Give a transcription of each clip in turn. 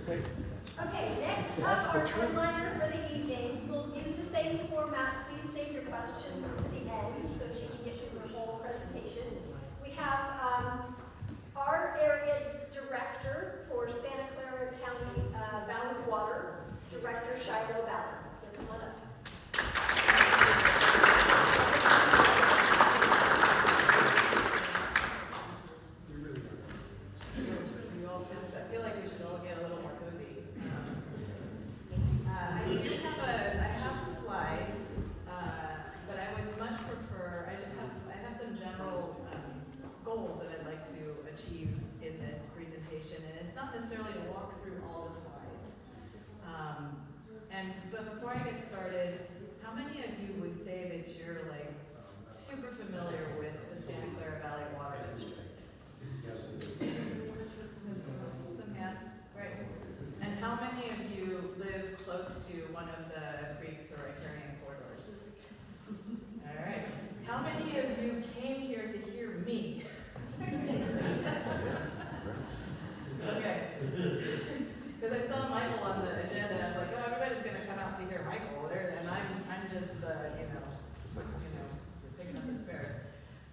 Okay, next up, our headliner for the evening. We'll use the same format. Please save your questions to the end so she can get through her whole presentation. We have our area director for Santa Clara County Valley Water, Director Shiloh Ballard. So come on up. I feel like we should all get a little more cozy. I have slides, but I would much prefer, I have some general goals that I'd like to achieve in this presentation, and it's not necessarily to walk through all the slides. But before I get started, how many of you would say that you're like super familiar with the Santa Clara Valley Water District? Some hands, right? And how many of you live close to one of the creeks or riparian corridors? All right. How many of you came here to hear me? Okay. Because I saw Michael on the agenda, and I was like, oh, everybody's going to come out to hear Michael there, and I'm just picking up the spares.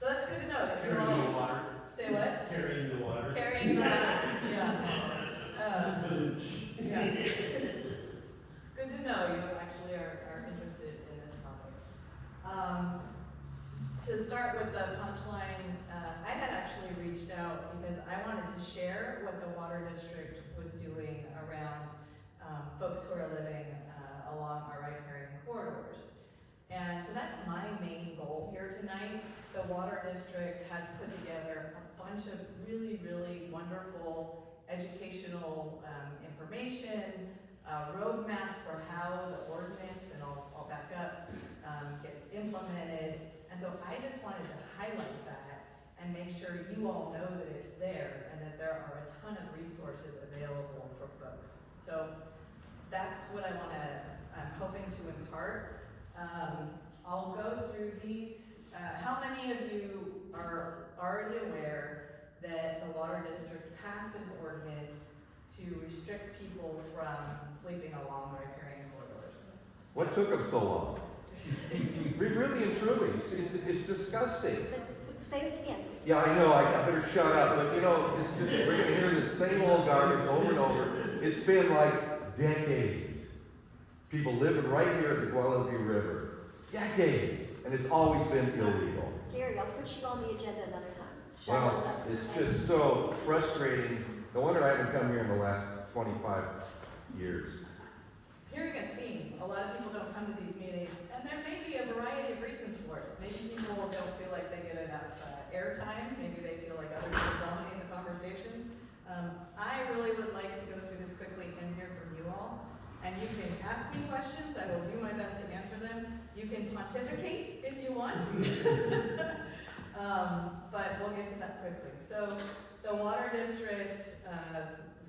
So that's good to know that you're all. Carrying the water. Say what? Carrying the water. Carrying the water. Yeah. Yeah. It's good to know you actually are interested in this topic. To start with the punchline, I had actually reached out because I wanted to share what the water district was doing around folks who are living along our riparian corridors. And so that's my main goal here tonight. The water district has put together a bunch of really, really wonderful educational information, a roadmap for how the ordinance, and I'll back up, gets implemented. And so I just wanted to highlight that and make sure you all know that it's there and that there are a ton of resources available for folks. So that's what I'm hoping to impart. I'll go through these. How many of you are already aware that the water district passed an ordinance to restrict people from sleeping along riparian corridors? What took them so long? Really and truly, it's disgusting. Let's say it again. Yeah, I know, I better shut up, but it's just, we're gonna hear the same old garbage over and over. It's been like decades. People living right here at the Willow River. Decades. And it's always been illegal. Gary, I'll put you on the agenda another time. Well, it's just so frustrating. No wonder I haven't come here in the last 25 years. Hearing a theme, a lot of people don't come to these meetings, and there may be a variety of reasons for it. Maybe people don't feel like they get enough airtime. Maybe they feel like other people dominate the conversation. I really would like to go through this quickly and hear from you all. And you can ask me questions. I will do my best to answer them. You can pontificate if you want. But we'll get to that quickly. So the water district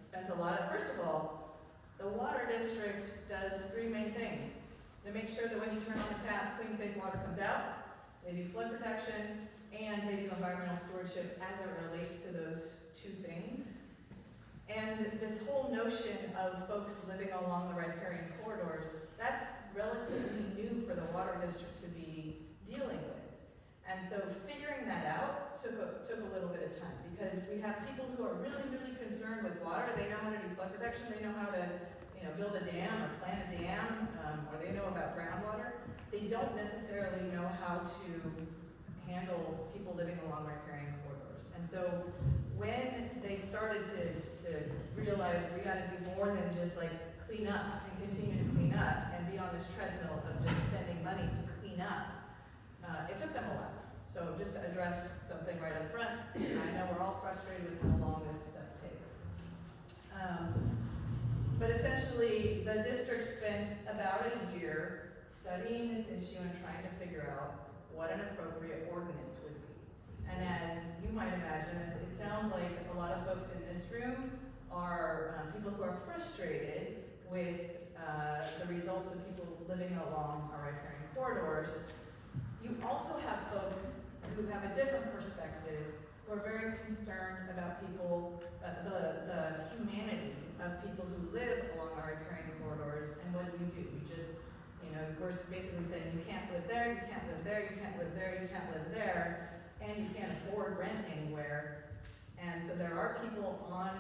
spent a lot of, first of all, the water district does three main things. They make sure that when you turn on the tap, clean, safe water comes out. They do flood protection, and they do environmental stewardship as it relates to those two things. And this whole notion of folks living along the riparian corridors, that's relatively new for the water district to be dealing with. And so figuring that out took a little bit of time, because we have people who are really, really concerned with water. They know how to do flood protection. They know how to, build a dam or plant a dam, or they know about groundwater. They don't necessarily know how to handle people living along riparian corridors. And so when they started to realize we got to do more than just like clean up and continue to clean up and be on this treadmill of just spending money to clean up, it took them a while. So just to address something right up front, I know we're all frustrated with how long this stuff takes. But essentially, the district spent about a year studying this issue and trying to figure out what an appropriate ordinance would be. And as you might imagine, it sounds like a lot of folks in this room are people who are frustrated with the results of people living along our riparian corridors. You also have folks who have a different perspective, who are very concerned about people, the humanity of people who live along our riparian corridors, and what do? We just, we're basically saying you can't live there, you can't live there, you can't live there, you can't live there, and you can't afford rent anywhere. And so there are people on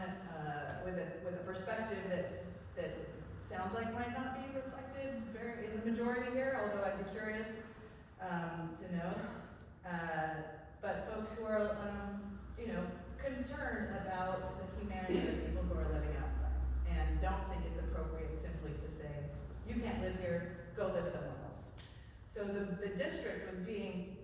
with a perspective that sounds like might not be reflected in the majority here, although I'd be curious to know. But folks who are concerned about the humanity of people who are living outside and don't think it's appropriate simply to say, you can't live here, go live somewhere else. So the district was being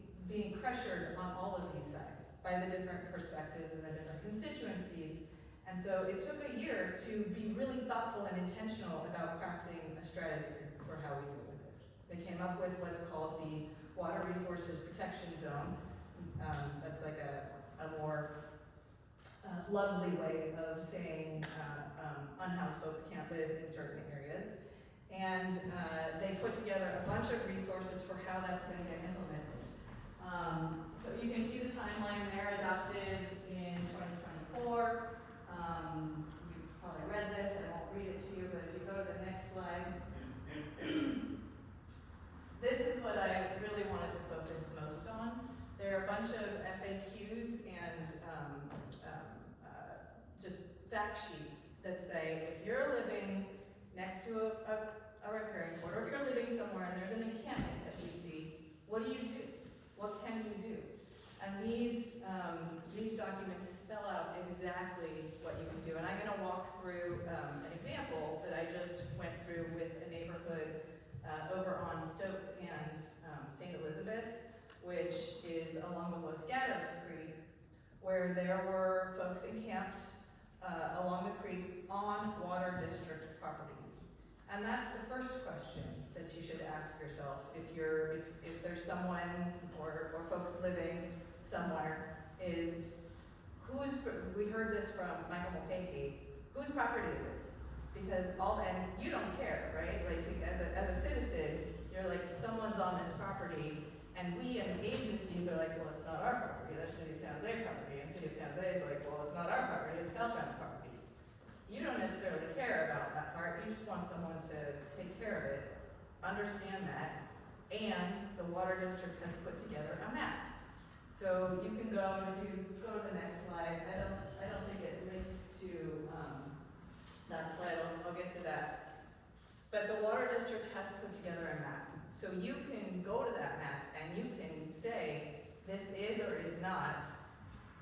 pressured on all of these sides by the different perspectives and the different constituencies. And so it took a year to be really thoughtful and intentional about crafting a strategy for how we deal with this. They came up with what's called the Water Resources Protection Zone. That's like a more lovely way of saying unhoused folks can't live in certain areas. And they put together a bunch of resources for how that's going to get implemented. So you can see the timeline there, adopted in 2024. You've probably read this, I won't read it to you, but if you go to the next slide. This is what I really wanted to focus most on. There are a bunch of FAQs and just fact sheets that say if you're living next to a riparian corridor, or if you're living somewhere and there's an encampment that you see, what do you do? What can you do? And these documents spell out exactly what you can do. And I'm going to walk through an example that I just went through with a neighborhood over on Stokes and St. Elizabeth, which is along the Los Gatos Creek, where there were folks encamped along the creek on water district property. And that's the first question that you should ask yourself if there's someone or folks living somewhere is we heard this from Michael Mulcahy, whose property is it? Because and you don't care, right? Like as a citizen, you're like, someone's on this property, and we and the agencies are like, well, it's not our property, that's City of San Jose property, and City of San Jose is like, well, it's not our property, it's Caltrans property. You don't necessarily care about that part, you just want someone to take care of it, understand that, and the water district has put together a map. So you can go, and if you go to the next slide, I don't think it links to that slide, I'll get to that. But the water district has put together a map. So you can go to that map and you can say, this is or is not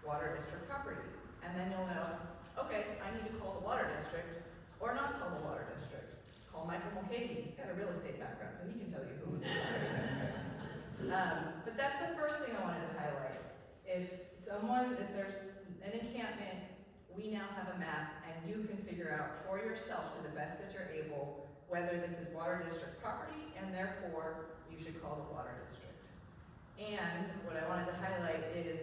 water district property. And then you'll know, okay, I need to call the water district or not call the water district. Call Michael Mulcahy, he's got a real estate background, so he can tell you who owns the but that's the first thing I wanted to highlight. If there's an encampment, we now have a map and you can figure out for yourself to the best that you're able whether this is water district property and therefore you should call the water district. And what I wanted to highlight is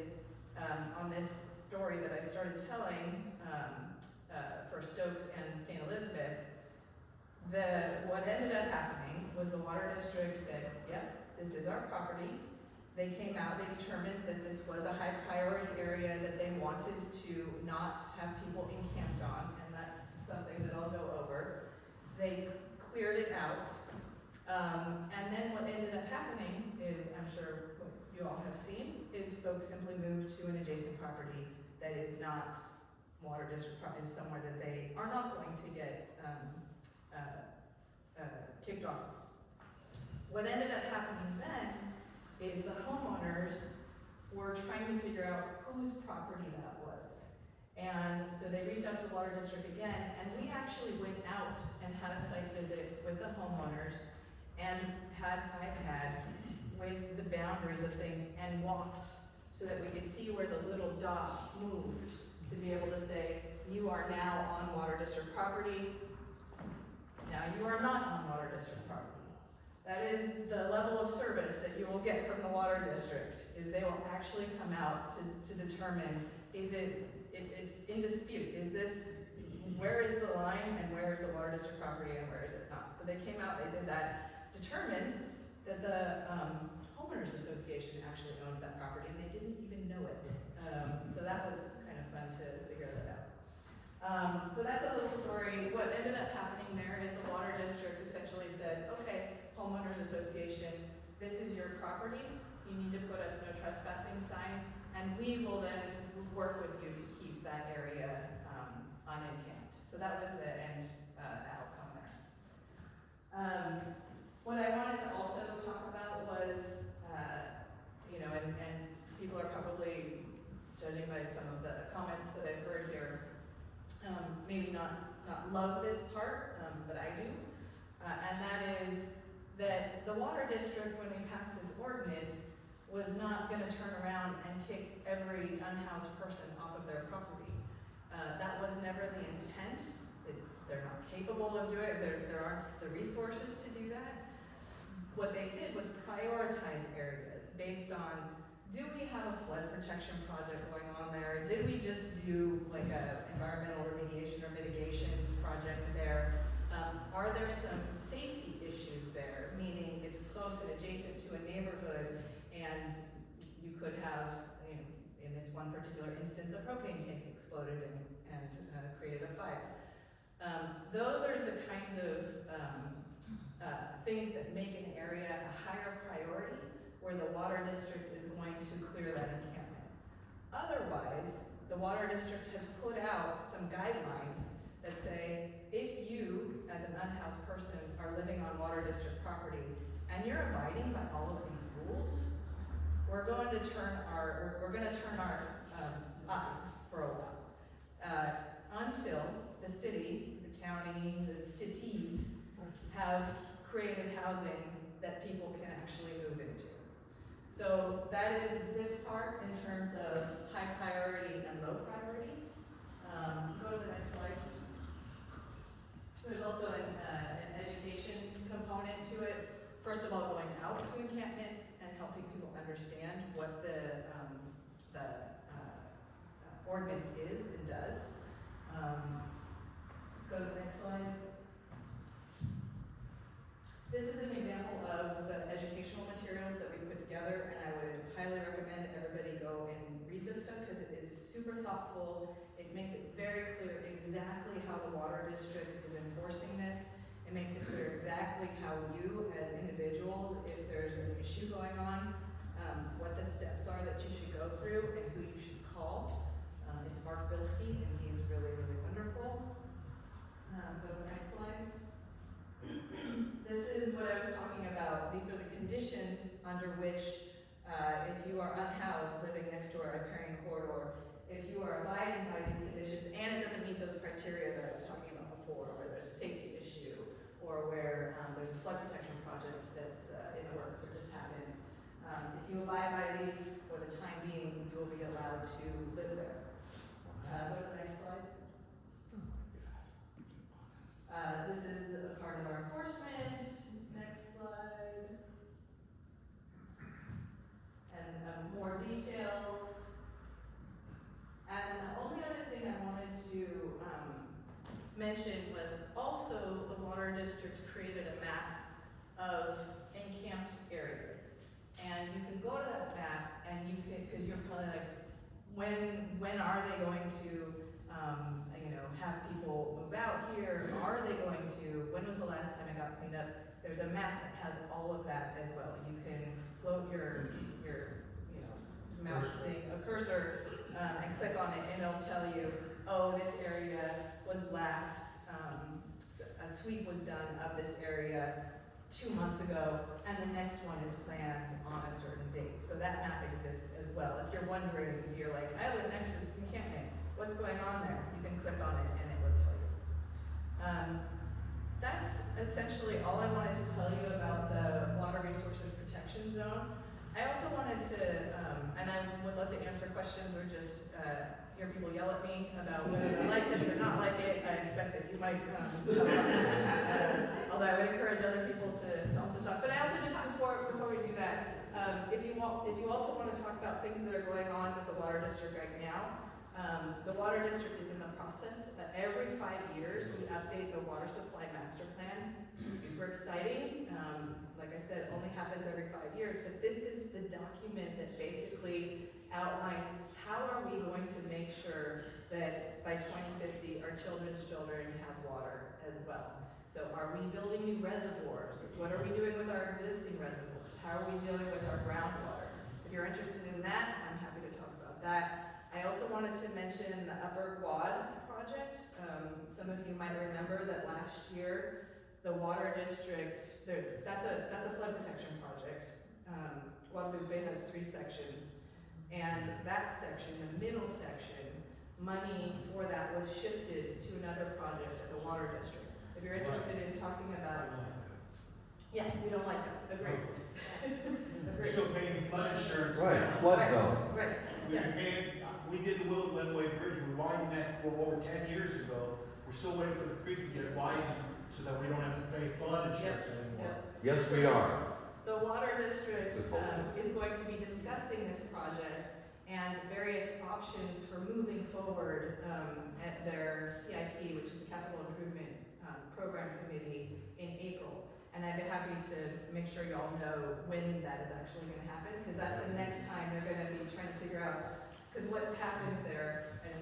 on this story that I started telling for Stokes and St. Elizabeth, what ended up happening was the water district said, yep, this is our property. They came out, they determined that this was a high priority area that they wanted to not have people encamped on, and that's something that I'll go over. They cleared it out, and then what ended up happening is, I'm sure what you all have seen, is folks simply moved to an adjacent property that is not water district property, is somewhere that they are not going to get kicked off. What ended up happening then is the homeowners were trying to figure out whose property that was. And so they reached out to the water district again, and we actually went out and had a site visit with the homeowners and had iPads with the boundaries of things and walked so that we could see where the little dot moved to be able to say, you are now on water district property, now you are not on water district property. That is the level of service that you will get from the water district, is they will actually come out to determine, is it's in dispute, where is the line and where is the water district property and where is it not? So they came out, they did that, determined that the homeowners association actually owns that property and they didn't even know it. So that was kind of fun to figure that out. So that's a little story. What ended up happening there is the water district essentially said, okay, homeowners association, this is your property. You need to put up no trespassing signs, and we will then work with you to keep that area unencamped. So that was the end outcome there. What I wanted to also talk about was, and people are probably judging by some of the comments that I've heard here, maybe not love this part, but I do. And that is that the water district, when we passed this ordinance, was not gonna turn around and kick every unhoused person off of their property. That was never the intent. They're not capable of doing it. There aren't the resources to do that. What they did was prioritize areas based on, do we have a flood protection project going on there? Did we just do like a environmental remediation or mitigation project there? Are there some safety issues there? Meaning it's close and adjacent to a neighborhood, and you could have, in this one particular instance, a propane tank exploded and created a fire. Those are the kinds of things that make an area a higher priority, where the water district is going to clear that encampment. Otherwise, the water district has put out some guidelines that say, if you, as an unhoused person, are living on water district property, and you're abiding by all of these rules, we're going to turn our eye for a while, until the city, the county, the cities have created housing that people can actually move into. So that is this part in terms of high priority and low priority. Go to the next slide. There's also an education component to it. First of all, going out to encampments and helping people understand what the ordinance is and does. Go to the next slide. This is an example of the educational materials that we put together, and I would highly recommend everybody go and read this stuff because it is super thoughtful. It makes it very clear exactly how the water district is enforcing this. It makes it clear exactly how you, as individuals, if there's an issue going on, what the steps are that you should go through and who you should call. It's Mark Bilski, and he's really, really wonderful. Go to the next slide. This is what I was talking about. These are the conditions under which, if you are unhoused living next to a riparian corridor, if you are abiding by these conditions and it doesn't meet those criteria that I was talking about before, where there's a safety issue or where there's a flood protection project that's in the works or just happened, if you abide by these for the time being, you will be allowed to live there. Go to the next slide. This is a part of our enforcement. Next slide. And more details. And the only other thing I wanted to mention was also the water district created a map of encamped areas. And you can go to that map and you can, because you're probably like, when are they going to have people move out here? Are they going to, when was the last time it got cleaned up? There's a map that has all of that as well. You can float your mouse thing, a cursor, and click on it, and it'll tell you, oh, this area was last, a sweep was done of this area 2 months ago, and the next one is planned on a certain date. So that map exists as well. If you're wondering, if you're like, I live next to this encampment, what's going on there? You can click on it and it will tell you. That's essentially all I wanted to tell you about the Water Resources Protection Zone. I also wanted to, and I would love to answer questions or just hear people yell at me about whether they like this or not like it. I expect that you might although I would encourage other people to also talk. But I also just, before we do that, if you also want to talk about things that are going on with the water district right now, the water district is in the process. Every 5 years, we update the water supply master plan. Super exciting. Like I said, it only happens every 5 years, but this is the document that basically outlines how are we going to make sure that by 2050 our children's children have water as well. So are we building new reservoirs? What are we doing with our existing reservoirs? How are we dealing with our groundwater? If you're interested in that, I'm happy to talk about that. I also wanted to mention the Upper Quad project. Some of you might remember that last year, the water district, that's a flood protection project. Guadalupe has 3 sections, and that section, the middle section, money for that was shifted to another project at the water district. If you're interested in talking about, yeah, we don't like that. Agreed. We're still paying flood insurance. Right, now. flood Right, zone. right, We've yeah. been paying, we did the Willow Glen Bridge, we widened that over 10 years ago. We're still waiting for the creek to get widened so that we don't have to pay flood insurance anymore. Yes, we are. The water district is going to be discussing this project and various options for moving forward at their CIP, which is the Capital Improvement Program Committee, in April. And I'd be happy to make sure y'all know when that is actually going to happen, because that's the next time they're going to be trying to figure out, because what happened there, and,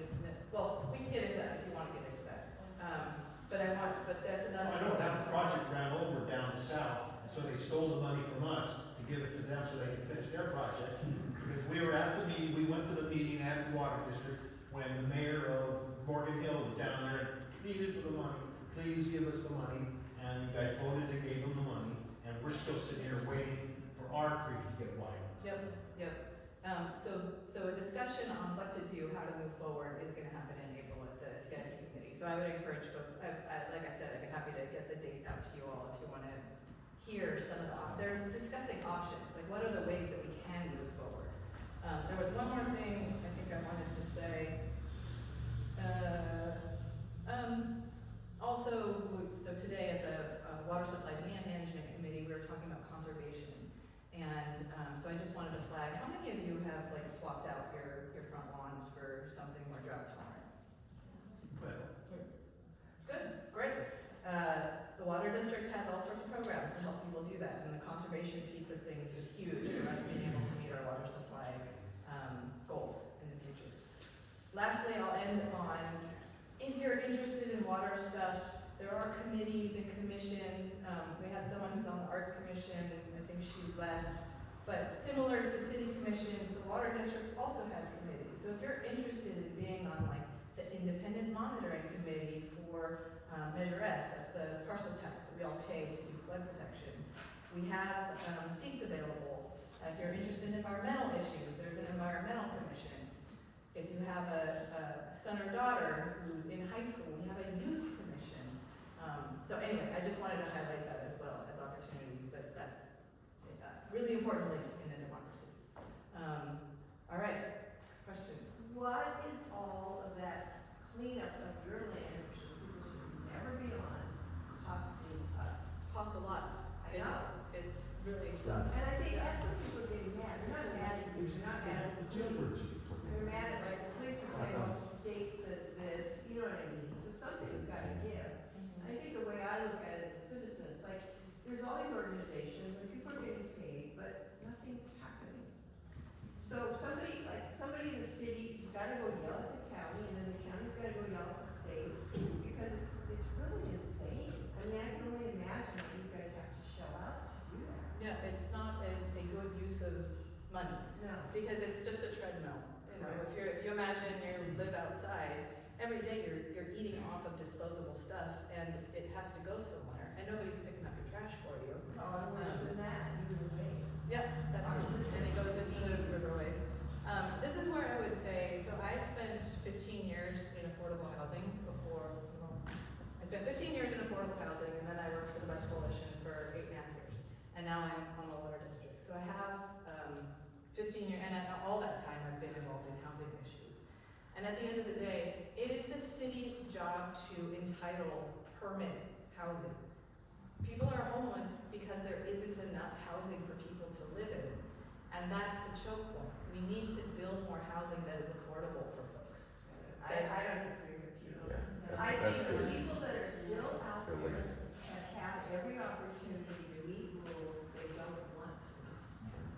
well, we can get into that if you want to get into that. But that's another. I know that project ran over down south, and so they stole the money from us to give it to them so they could finish their project. Because we were at the meeting, we went to the meeting at the water district when the mayor of Morgan Hill was down there and pleaded for the money, please give us the money. And you guys voted and gave them the money, and we're still sitting here waiting for our creek to get widened. Yep. So a discussion on what to do, how to move forward is gonna happen in April at the CIP committee. So I would encourage folks, like I said, I'd be happy to get the date out to you all if you wanna hear some of they're discussing options, like what are the ways that we can move forward. There was one more thing I think I wanted to say. Also, so today at the Water Supply Demand Management Committee, we were talking about conservation. And so I just wanted to flag, how many of you have like swapped out your front lawns for something more drought tolerant? Well, Good, great. The Water District has all sorts of programs to help people do that, and the conservation piece of things is huge for us being able to meet our water supply goals in the future. Lastly, I'll end on, if you're interested in water stuff, there are committees and commissions. We had someone who's on the Arts Commission, I think she left. But similar to city commissions, the Water District also has committees. So if you're interested in being on like the Independent Monitoring Committee for Measure S, that's the parcel tax that we all pay to do flood protection, we have seats available. If you're interested in environmental issues, there's an environmental commission. If you have a son or daughter who's in high school, we have a youth commission. So anyway, I just wanted to highlight that as well as opportunities that really importantly in a democracy. All right, question. What is all of that cleanup of your land, which people should never be on, costing us? Costs a lot. I know. It really sucks. And I think that's what people are getting mad. They're not mad at you, they're not mad at the police. They're mad at, like, the police are saying, well, the state says this, you know what I mean? So something's gotta give. And I think the way I look at it as a citizen, it's like, there's all these organizations, and people are getting paid, but nothing's happening. So somebody in the city's gotta go yell at the county, and then the county's gotta go yell at the state, because it's really insane. I mean, I can only imagine that you guys have to shell out to do that. Yeah, it's not a good use of money No. because it's just a treadmill. You know, if you imagine you live outside, every day you're eating off of disposable stuff, and it has to go somewhere, and nobody's picking up your trash for you. Oh, worse than that, even waste. Yeah, that's just, and it goes into the riverways. This is where I would say, so I spent 15 years in affordable housing before, well, I spent 15 years in affordable housing, and then I worked for the Budget Coalition for 8.5 years. And now I'm on the Water District. So I have 15 years, and all that time I've been involved in housing issues. And at the end of the day, it is the city's job to entitle permit housing. People are homeless because there isn't enough housing for people to live in. And that's the choke point. We need to build more housing that is affordable for folks. I don't agree with you. Yeah, I that's think the true. people that are still out They're there lazy. have had every opportunity to meet rules they don't want to.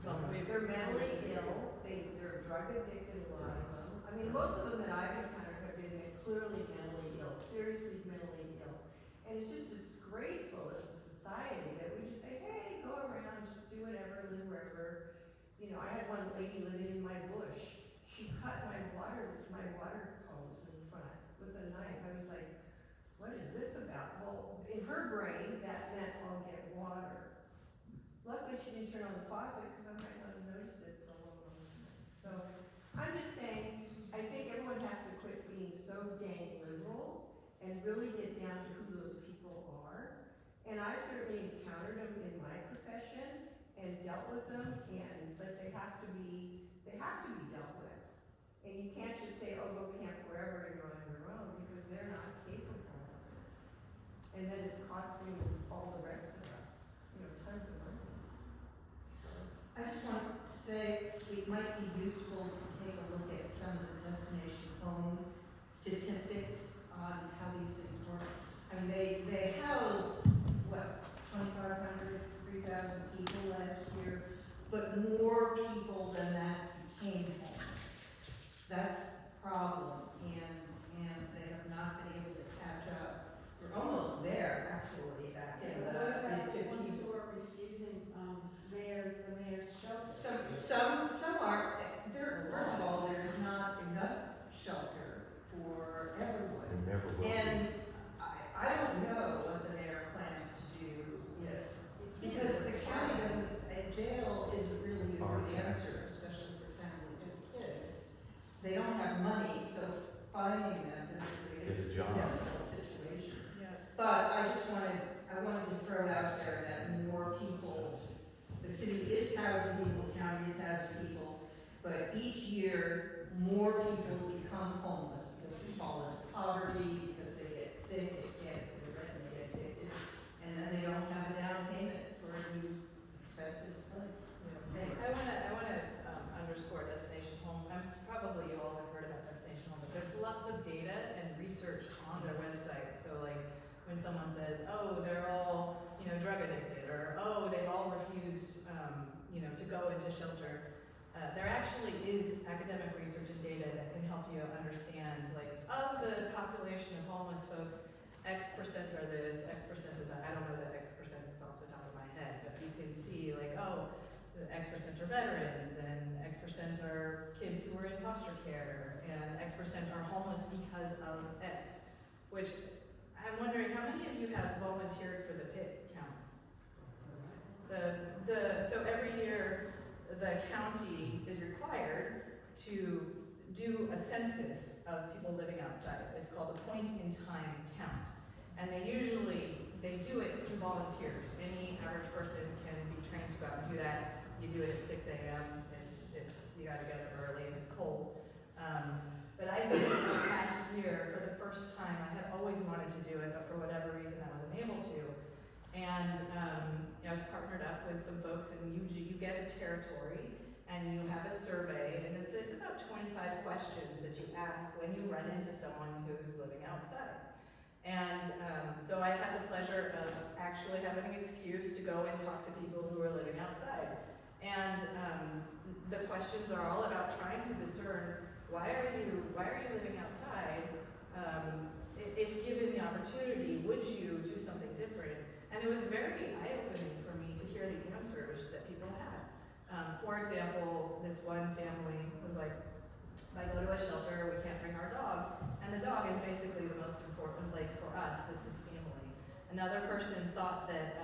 So we- They're mentally ill, they're drug addicted, a lot of them. I mean, most of them that I've encountered have been clearly mentally ill, seriously mentally ill. And it's just disgraceful as a society that we just say, hey, go around, just do whatever, live wherever. You know, I had one lady living in my bush. She cut my water hose in front with a knife. I was like, what is this about? Well, in her brain, that meant I'll get water. Luckily, she didn't turn on the faucet because I might not have noticed it for a long time. So I'm just saying, I think everyone has to quit being so dang liberal and really get down to who those people are. And I certainly encountered them in my profession and dealt with them, but they have to be dealt with. And you can't just say, oh, go camp wherever and you're on your own, because they're not capable of it. And then it's costing all the rest of us, tons of money. I just want to say it might be useful to take a look at some of the destination home statistics on how these things work. I mean, they housed, 2,500, 3,000 people last year, but more people than that became homeless. That's the problem, and they have not been able to catch up. We're almost there, actually, back in the mid-50s. Who are refusing, the mayor's shelter? Some are, first of all, there is not enough shelter for everyone. It never will be. And I don't know what the mayor plans to do because the county doesn't, jail isn't really the answer, especially for families with kids. They don't have money, so finding them is a difficult situation. Yeah. But I wanted to throw out there that more people, the city is housing people, the county is housing people, but each year more people become homeless because they fall into poverty, because they get sick, they can't pay the rent, they get evicted, and then they don't have a down payment for a new expensive place. Anyway. I wanna underscore destination home. Probably you all have heard about destination home, but there's lots of data and research on their website. So like when someone says, oh, they're all, drug addicted, or oh, they've all refused, to go into shelter. There actually is academic research and data that can help you understand, like, of the population of homeless folks, X percent are this, X percent is that. I don't know that X percent is off the top of my head, but you can see, like, oh, X percent are veterans, and X percent are kids who were in foster care, and X percent are homeless because of X. Which, I'm wondering, how many of you have volunteered for the PIT count? So every year, the county is required to do a census of people living outside. It's called a point-in-time count. And they do it through volunteers. Any average person can be trained to go out and do that. You do it at 6 a.m. You gotta get up early and it's cold. But I did it this past year for the first time. I had always wanted to do it, but for whatever reason I wasn't able to. And I was partnered up with some folks, and you get a territory, and you have a survey, and it's about 25 questions that you ask when you run into someone who's living outside. And so I had the pleasure of actually having an excuse to go and talk to people who are living outside. And the questions are all about trying to discern why are you living outside? If given the opportunity, would you do something different? And it was very eye-opening for me to hear the answers that people had. For example, this one family was like, if I go to a shelter, we can't bring our dog. And the dog is basically the most important, like for us, this is family. Another person thought that,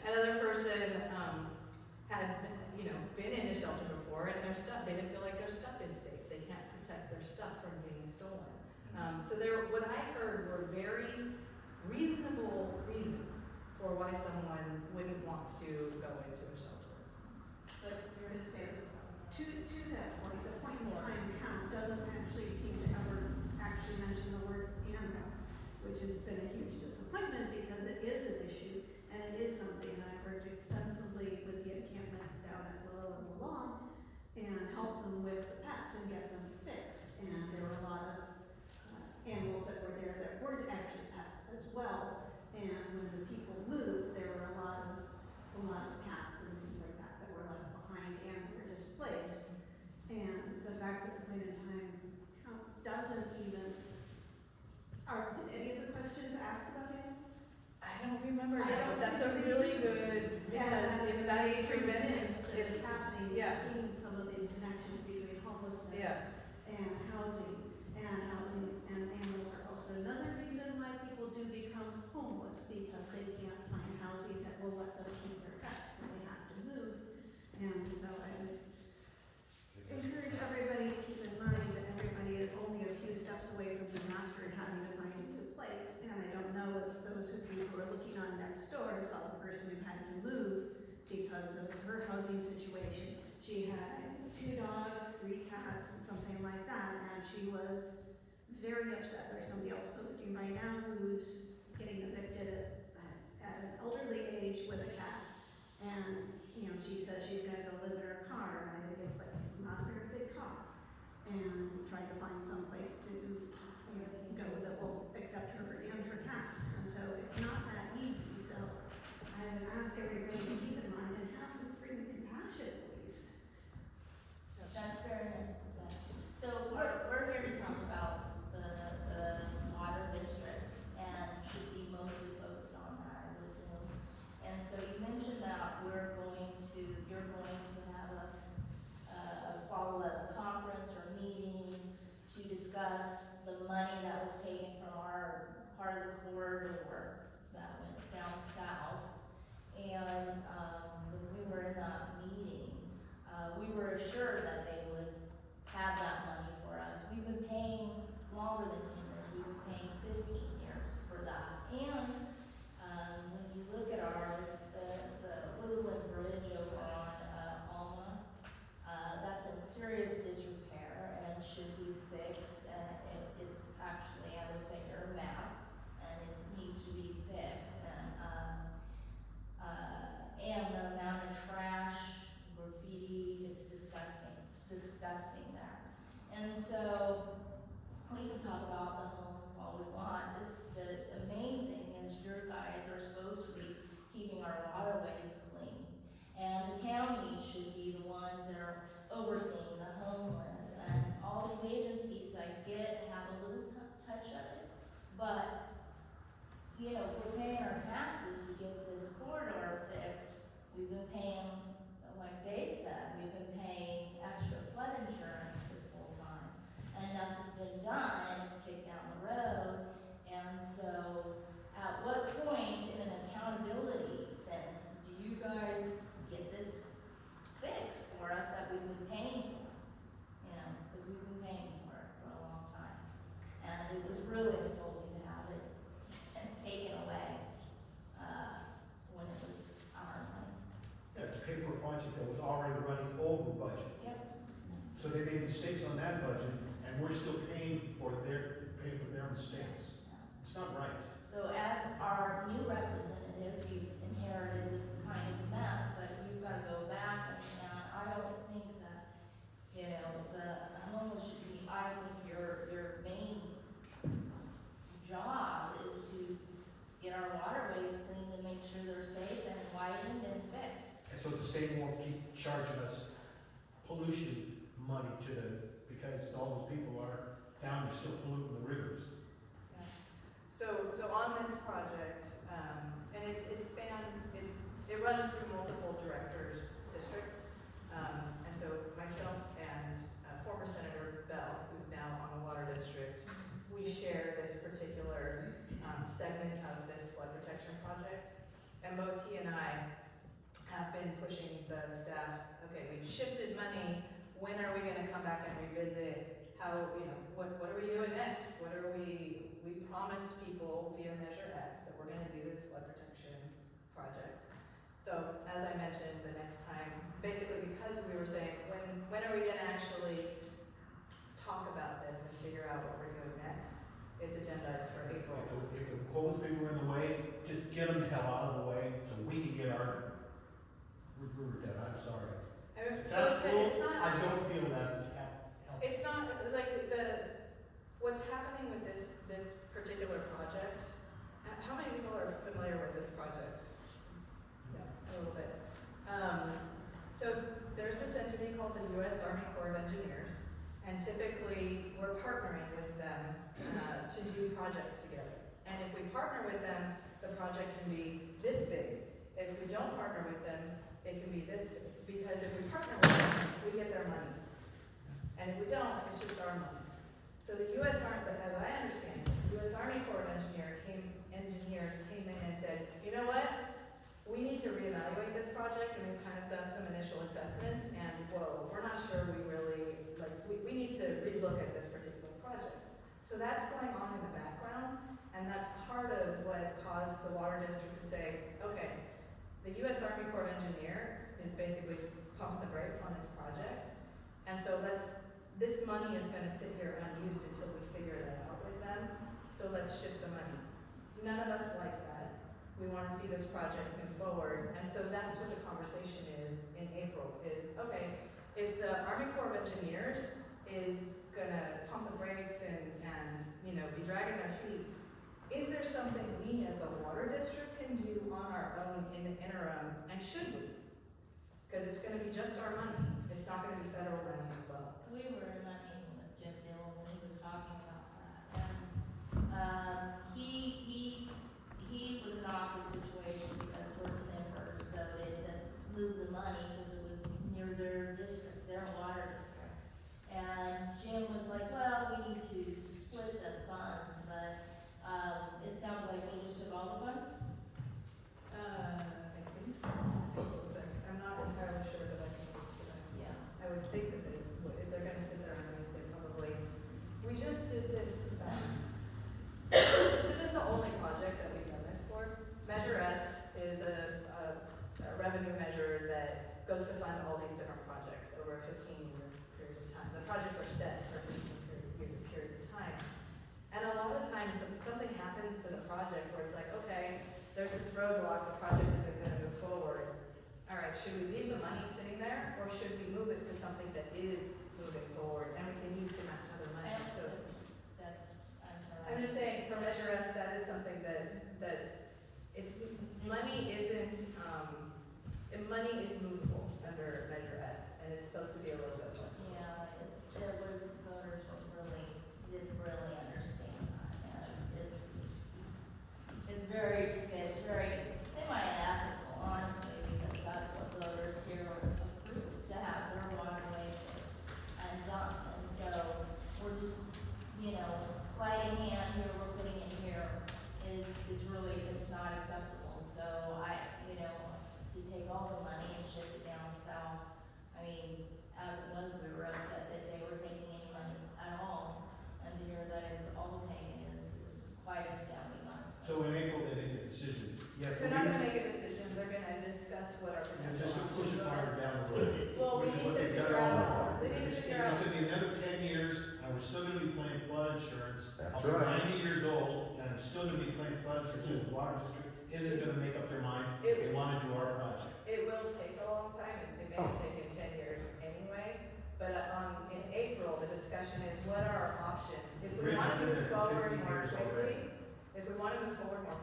another person had been in a shelter before, and their stuff, they didn't feel like their stuff is safe. They can't protect their stuff from being stolen. What I heard were very reasonable reasons for why someone wouldn't want to go into a shelter. But you're gonna say, to that point, the point in time count doesn't actually seem to ever actually mention the word animal, which has been a huge disappointment because it is an issue, and it is something that I've worked extensively with the encampments down at Willow and Willow, and help them with the pets and get them fixed. And there were a lot of animals that were there that weren't actually because of her housing situation. She had 2 dogs, 3 cats, and something like that, and she was very upset. There's somebody else posting right now who's getting evicted at an elderly age with a cat. And, you know, she says she's gonna go live in her car, and I think it's like, it's not a very big car. And trying to find some place to, you know, go that will accept her and her cat. And so it's not that easy, so I would ask everybody to keep in mind and have some freedom and compassion, please. That's very nice to say. So we're here to talk about the water district and should be mostly focused on that, I would assume. And so you mentioned that you're going to have a follow-up conference or meeting to discuss the money that was taken from our part of the corridor that went down south. And when we were in that meeting, we were assured that they would have that money for us. We've been paying longer than 10 years. We've been paying 15 years for that. And when you look at the Willow Bridge over on Alma, that's in serious disrepair and should be fixed. It's actually, I looked at your map, and it needs to be fixed. And the amount of trash, graffiti, it's disgusting there. And so we can talk about the homes all we want. It's the main thing is your guys are supposed to be keeping our waterways clean. And the county should be the ones that are overseeing the homeless. And all these agencies I get have a little touch of it. But, you know, we're paying our taxes to get this corridor fixed. We've been paying, like Dave said, we've been paying extra flood insurance this whole time. And nothing's been done, and it's kicked down the road. And so, at what point in an accountability sense do you guys get this fixed for us that we've been paying for? You know, because we've been paying for it for a long time. And it was really insulting to have it taken away when it was our money. Yeah, to pay for a project that was already running over budget. Yep. So they made mistakes on that budget, and we're still paying for their mistakes. It's not right. So as our new representative, you've inherited this kind of mess, but you've got to go back and I don't think that, you know, the homeless should be, I think your main job is to get our waterways clean and make sure they're safe and widened and fixed. And so the state won't keep charging us pollution money because all those people are down there still polluting the rivers. So on this project, and it spans, it runs through multiple directors' districts. And so myself and former Senator Bell, who's now on the Water District, we share this particular segment of this flood protection project. And both he and I have been pushing the staff, okay, we shifted money, when are we gonna come back and revisit how, you know, what are we doing next? We promised people via Measure X that we're gonna do this flood protection project. So as I mentioned, the next time, basically because we were saying, when are we gonna actually talk about this and figure out what we're doing next? It's agendized for April. If the homeless people are in the way, just get them the hell out of the way so we can get our river dead. I'm sorry. So it's not. I don't feel that help. It's not like what's happening with this particular project. How many people are familiar with this project? Yeah, a little bit. So there's this entity called the U.S. Army Corps of Engineers, and typically we're partnering with them to do projects together. And if we partner with them, the project can be this big. If we don't partner with them, it can be this big. Because if we partner with them, we get their money. And if we don't, it's just our money. So the U.S. Army, as I understand it, the U.S. Army Corps of Engineers came in and said, you know what? We need to reevaluate this project, and we've kind of done some initial assessments, and whoa, we're not sure we really, we need to relook at this particular project. So that's going on in the background, and that's part of what caused the Water District to say, okay, the US Army Corps of Engineers is basically pumping the brakes on this project. And so this money is gonna sit here unused until we figure that out with them. So let's shift the money. None of us like that. We wanna see this project move forward. And so that's what the conversation is in April, is, okay, if the Army Corps of Engineers is gonna pump the brakes and be dragging their feet, is there something we as the water district can do on our own in the interim, and should we? Because it's gonna be just our money, it's not gonna be federal money as well. We were in that meeting with Jim Bill when he was talking about that, and, he was in an awkward situation because certain members voted to move the money because it was near their district, their water district. And Jim was like, well, we need to split the funds, but, it sounds like we just took all the funds? I think so. I'm not entirely sure that I can speak to that. Yeah. I would think that they would, if they're gonna sit there and use it, probably. We just did this, this isn't the only project that we've done this for. Measure S is a revenue measure that goes to fund all these different projects over a 15-year period of time. The projects are set for a 15-year period of time. And a lot of times, something happens to the project where it's like, okay, there's this roadblock, the project isn't gonna move forward. All right, should we leave the money sitting there, or should we move it to something that is moving forward, and we can use to match other money? I don't So I'm sorry. I'm just saying, for Measure S, that is something that it's, money isn't, money is movable under Measure S, and it's supposed to be a little bit flexible. Yeah, voters didn't really understand that, and it's very semi-ethical, honestly, because that's what voters here approve, to have their waterway fixed and done, and so we're just, sleight of hand here, we're putting it here, is really, it's not acceptable, so to take all the money and shift it down south, I mean, as it was, we were upset that they were taking any money at all, and to hear that it's all taken is quite astounding, honestly. So in April, they make a decision. Yes, They're not gonna make a decision, they're gonna discuss what our and potential just to push it options farther are. down the road. Well, we Which is need what to they've done figure all out, along. they need to It's figure out. gonna be another 10 years, and we're still gonna be paying flood insurance. That's I'll be right. 90 years old, and I'm still gonna be paying flood insurance, because the water district isn't gonna make up their mind if they wanna do our project. It will take a long time, and it may Oh. take in 10 years anyway, but in April, the discussion is what are our options? If we Bridge wanna has been move there for forward 50 more years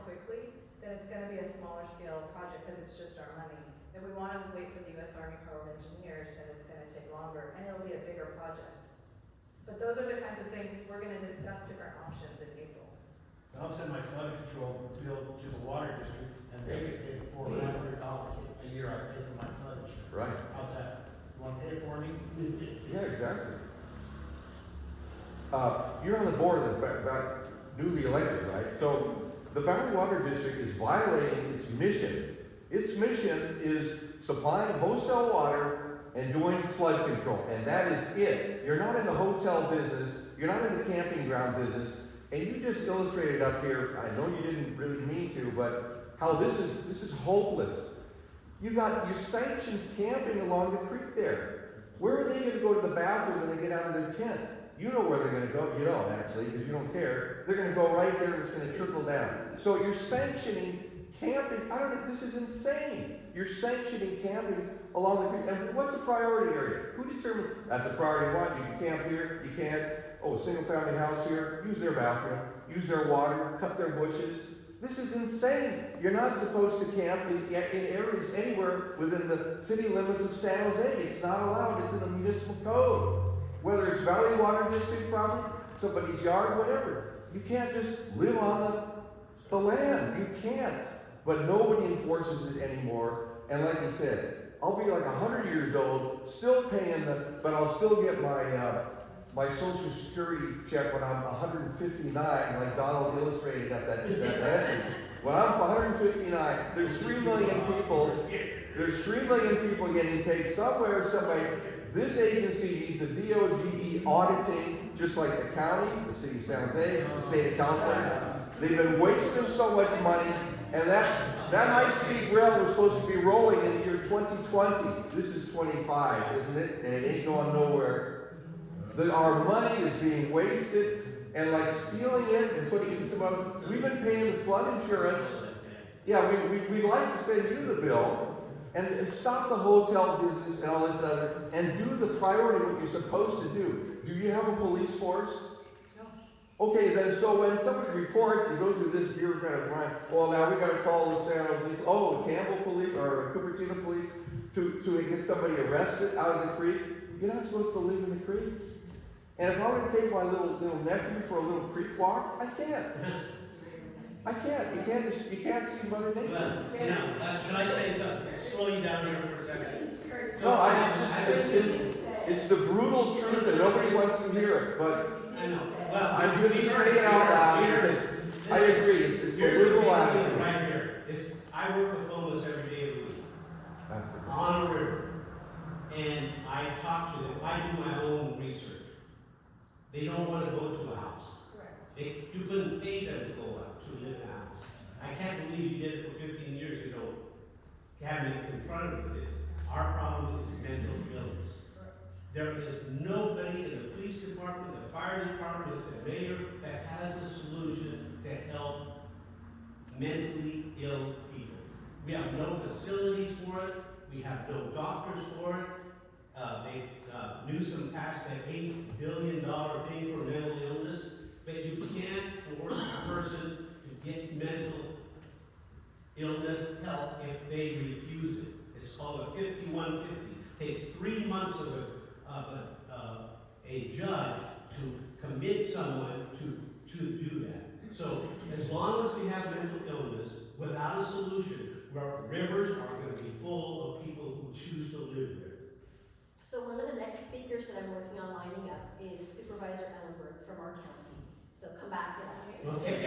quickly, then it's gonna be a smaller scale project, cause it's just our money. If we wanna wait for the US Army Corps of Engineers, then it's gonna take longer, and it'll be a bigger project. But those are the kinds of things, we're gonna discuss different options in April. I'll send my flood control bill to the water district, and they get paid $400 a year I pay for my flood insurance. Right. How's that? You wanna pay it for me? Yeah, exactly. You're on the board of newly elected, right? So the Valley Water District is violating its mission. Its mission is supplying wholesale water and doing flood control, and that is it. You're not in the hotel business, you're not in the camping ground business, and you just illustrated up here, I know you didn't really mean to, but how this is hopeless. You sanctioned camping along the creek there. Where are they gonna go to the bathroom when they get out of their tent? You know where they're gonna go, you don't actually, because you don't care. They're gonna go right there and it's gonna trickle down. So you're sanctioning camping, this is insane. You're sanctioning camping along the creek, and what's the priority area? Who determines, that's a priority one, you can camp here, you can't, single family house here, use their bathroom, use their water, cut their bushes. This is insane. You're not supposed to camp in areas anywhere within the city limits of San Jose. It's not allowed, it's in the municipal code. Whether it's Valley Water District property, somebody's yard, whatever. You can't just live on the land. You can't. But nobody enforces it anymore. And like you said, I'll be like 100 years old, still paying but I'll still get my Social Security check when I'm 159, like Donald illustrated at that message. When I'm 159, there's 3 million people. There's 3 million people getting paid somewhere, somebody. This agency needs a DOGE auditing, just like the county, the city of San Jose, the state of California. They've been wasting so much money. And that high-speed rail was supposed to be rolling in the year 2020. This is 25, isn't it? And it ain't going nowhere. Our money is being wasted and like stealing it and putting it in some other. We've been paying the flood insurance. Yeah, we'd like to send you the bill and stop the hotel business and all this other and do the priority what you're supposed to do. Do you have a police force? Okay, then, so when somebody reports, you go through this bureaucratic line, well, now we gotta call the San Jose, the Campbell police, or Cupertino police, to get somebody arrested out of the creek. You're not supposed to live in the creeks. And if I were to take my little nephew for a little creek walk, I can't. I can't. You can't see Mother Nature. Well, now, can I say something? Slow you down here for a second. No, it's the brutal truth and nobody wants to hear it, but I know. Well, I'm just saying it out loud because I agree, it's a Here's the brutal big attitude. deal right here. Is I work with homeless every day of the week on a river, and I talk to them. I do my own research. They don't want to go to a house. You couldn't pay them to go out to live in a house. I can't believe you did it for 15 years ago. Having confronted with this, our problem is mental illness. There is nobody in the police department, the fire department, the mayor that has a solution to help mentally ill people. We have no facilities for it. We have no doctors for it. Newsom passed an $8 billion thing for mental illness, but you can't force a person to get mental illness help if they refuse it. It's called a 5150. Takes 3 months of a judge to commit someone to do that. So as long as we have mental illness without a solution, our rivers are going to be full of people who choose to live there. So one of the next speakers that I'm working on lining up is Supervisor Ellenberg from our county. So come back to that. Okay.